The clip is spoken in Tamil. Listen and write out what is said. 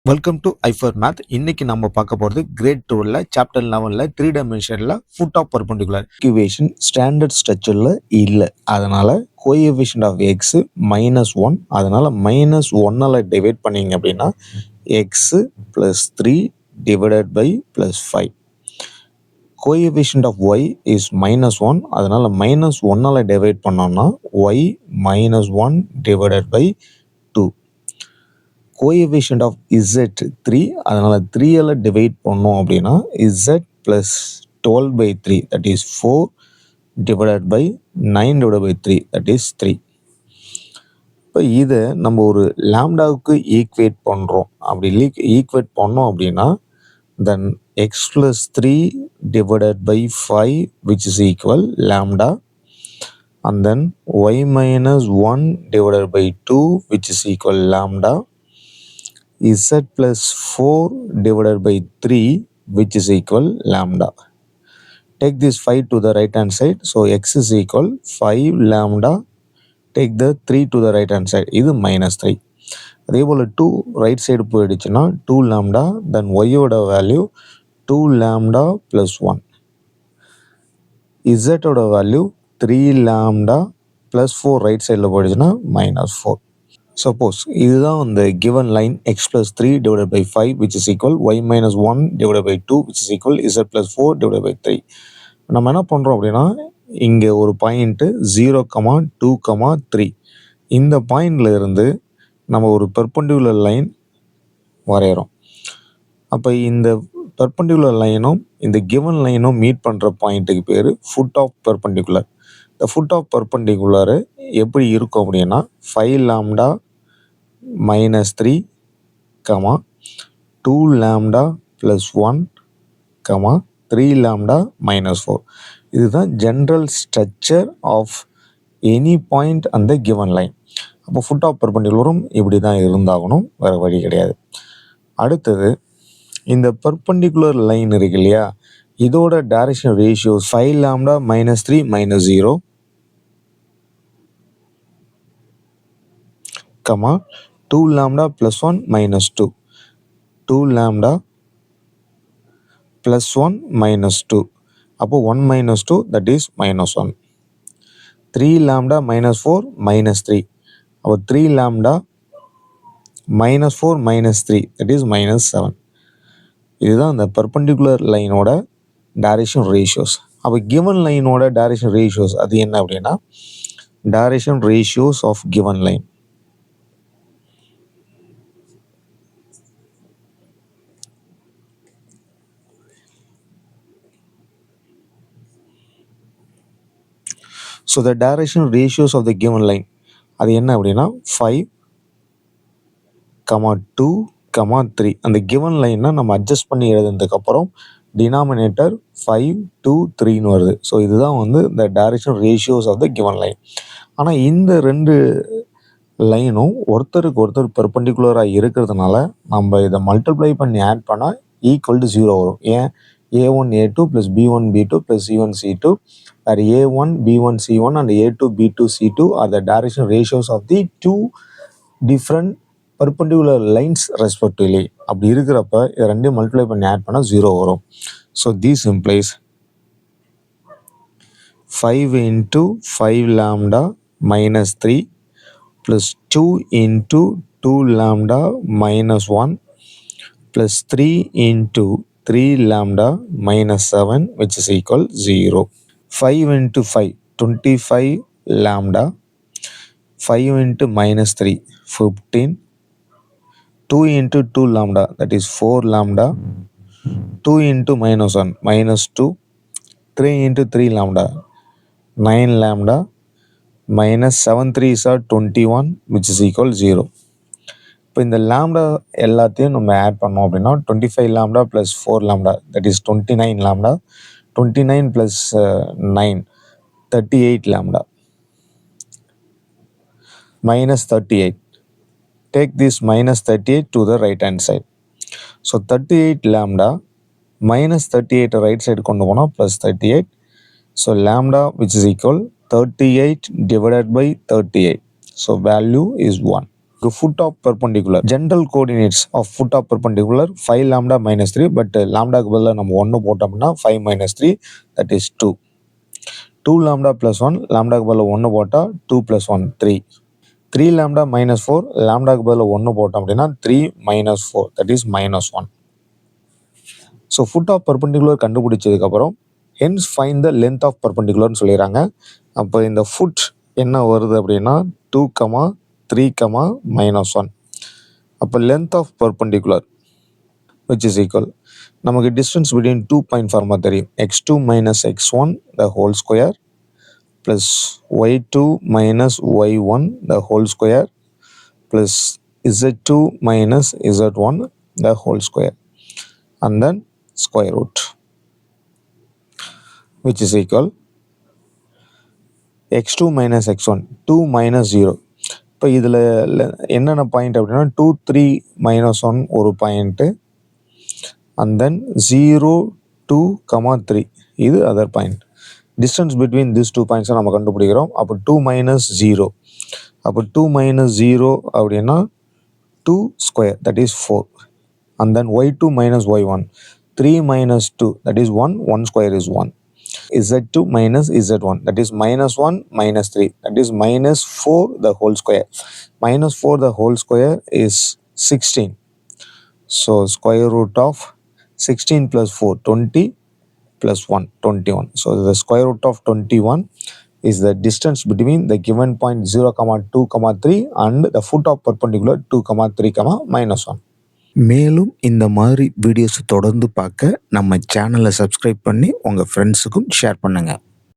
Welcome to ஐஃபர் math. இன்னைக்கு நம்ம பார்க்க போகிறது கிரேட் 2ல் சாப்டர் 11ல் 3 டைமென்ஷனில் foot of perpendicular equation standard ஸ்ட்ரக்சரில் இல்லை. அதனால் கோஎஃபிஷியன்ட் ஆஃப் எக்ஸ் -1, அதனால் -1ஆல் டிவைட் பண்ணிங்க அப்படின்னா x +3 divided by +5. Coefficient of y is -1, அதனால் -1ஆல் டிவைட் பண்ணோம்னா y -1 divided by 2. Coefficient of z 3, அதனால் 3ஆல் டிவைட் பண்ணோம் அப்படின்னா z + 12/3, that is 4 divided by 9 divide by 3, that is 3. இப்போ இதை நம்ம ஒரு லாம்டாவுக்கு ஈக்குவேட் பண்ணுறோம். அப்படி ஈக்குவேட் பண்ணோம் அப்படின்னா then x + 3 divided by 5 which is equal lambda, and then y -1 divided by 2 which is equal lambda, z plus 4 divided by 3 which is equal lambda. Take this 5 to the right hand side, so x is equal 5 lambda. Take the 3 to the right hand side, இது -3. அதே போல் 2 ரைட் சைடு போயிடுச்சுன்னா 2 lambda, then y ஓட வேல்யூ 2 lambda plus 1. z ஓட வேல்யூ 3 lambda plus 4 ரைட் சைடில் போயிடுச்சுன்னா -4. சப்போஸ் இதுதான் அந்த given line x + 3 divided by 5 which is equal y -1 divided by 2 which is equal z + 4 divided by 3. நம்ம என்ன பண்ணுறோம் அப்படின்னா இங்கே ஒரு பாயிண்ட்டு 0, 2, 3 இந்த பாயிண்டில் இருந்து நம்ம ஒரு பெர்பெண்டிகுலர் லைன் வரைகிறோம். அப்போ இந்த பெர்பெண்டிகுலர் லைனும் இந்த given லைனும் மீட் பண்ணுற பாயிண்ட்டுக்கு பேர் ஃபுட் ஆஃப் பெர்பெண்டிகுலர். இந்த ஃபுட் ஆஃப் பெர்பெண்டிகுலரு எப்படி இருக்கும் அப்படின்னா 5 lambda -3, 2 lambda plus 1, 3 lambda -4. இதுதான் general structure of any point அந்த கிவன் லைன். அப்போ ஃபுட் ஆஃப் பெர்பெண்டிகுலரும் இப்படி தான் இருந்தாகணும், வேறு வழி கிடையாது. அடுத்தது இந்த பெர்பெண்டிகுலர் லைன் இருக்கு இல்லையா, இதோட direction ratios 5 lambda -3 -0, 2 lambda plus 1 -2, 2 lambda plus 1 -2, அப்போ 1 -2 that is -1, 3 lambda -4 -3, அப்போ 3 lambda -4 -3 that is -7. இதுதான் அந்த பெர்பெண்டிகுலர் லைனோட டைரக்ஷன் ரேஷியோஸ். அப்போ கிவன் லைனோட டைரக்ஷன் ரேஷியோஸ் அது என்ன அப்படின்னா direction ratios of given line. So the direction ratios of the given line அது என்ன அப்படின்னா 5, 2, 3. அந்த கிவன் லைனை நம்ம அட்ஜஸ்ட் பண்ணி எழுதுனதுக்கப்புறம் டினாமினேட்டர் 5, 2, 3ன்னு வருது. ஸோ இதுதான் வந்து இந்த direction ratios of the given line. ஆனால் இந்த ரெண்டு லைனும் ஒருத்தருக்கு ஒருத்தர் பெர்பெண்டிகுலராக இருக்கிறதுனால நம்ம இதை மல்டிப்ளை பண்ணி ஆட் பண்ணால் ஈக்குவல் டு 0 வரும். ஏன் a1 a2 plus b1 b2 plus c1 c2, where a1 b1 c1 and a2 b2 c2 are the direction ratios of the two different perpendicular lines respectively. அப்படி இருக்கிறப்ப இதை ரெண்டையும் மல்டிப்ளை பண்ணி ஆட் பண்ணால் 0 வரும். So this implies 5 into 5 lambda -3 plus 2 into 2 lambda -1 plus 3 into 3 lambda -7 which is equal 0. 5 into 5, 25 lambda, 5 into -3, 15, 2 into 2 lambda, that is 4 lambda, 2 into -1, -2, 3 into 3 lambda, 9 lambda, -7 3s are 21 which is equal 0. இப்போ இந்த லாம்டா எல்லாத்தையும் நம்ம ஆட் பண்ணோம் அப்படின்னா 25 lambda plus 4 lambda, that is 29 lambda, 29 plus 9, 38 lambda, -38. Take this -38 to the right hand side. So 38 lambda -38 right side கொண்டு போனால் +38. So lambda which is equal 38 divided by 38. So value is 1. foot of perpendicular. General coordinates of foot of perpendicular 5 lambda minus 3, but lambda க்கு பதிலா நம்ம 1 போட்டோம்னா 5 minus 3, that is 2. 2 lambda plus 1, lambda க்கு பதிலா 1 போட்டா 2 plus 1, 3. 3 lambda minus 4, lambda க்கு பதிலா 1 போட்டோம் அப்படின்னா 3 minus 4, that is minus 1. So foot of perpendicular கண்டுபிடிச்சதுக்கப்புறம் hence find the length of பர்பண்டிகுலர்னு சொல்லிடுறாங்க. அப்போ இந்த ஃபுட் என்ன வருது அப்படின்னா 2, 3, -1. அப்போ length of perpendicular which is equal, நமக்கு டிஸ்டன்ஸ் பிட்வீன் 2 பாயிண்ட் ஃபார்மா தெரியும். x2 minus x1 the whole square plus y2 minus y1 the whole square plus z2 minus z1 the whole square and then square root, which is equal x2 minus x1, 2 minus 0. இப்போ இதில் என்னென்ன பாயிண்ட் அப்படின்னா 2, 3, -1 ஒரு பாயிண்ட்டு, and then 0, 2, 3 இது other point. Distance between this 2 பாயிண்ட்ஸை நம்ம கண்டுபிடிக்கிறோம். அப்போ 2 minus 0, அப்போ 2 minus 0 அப்படின்னா 2 square, that is 4. And then y2 minus y1, 3 minus 2, that is 1, 1 square is 1. z2 minus z1, that is minus 1 minus 3, that is minus 4 the whole square. Minus 4 the whole square is 16. So square root of 16 plus 4, 20 plus 1, 21. So the square root of 21 is the distance between the given point 0, 2, 3 and the foot of perpendicular 2, 3, -1. மேலும் இந்த மாதிரி வீடியோஸ் தொடர்ந்து பார்க்க நம்ம சேனலை சப்ஸ்கிரைப் பண்ணி உங்கள் ஃப்ரெண்ட்ஸுக்கும் ஷேர் பண்ணுங்கள்.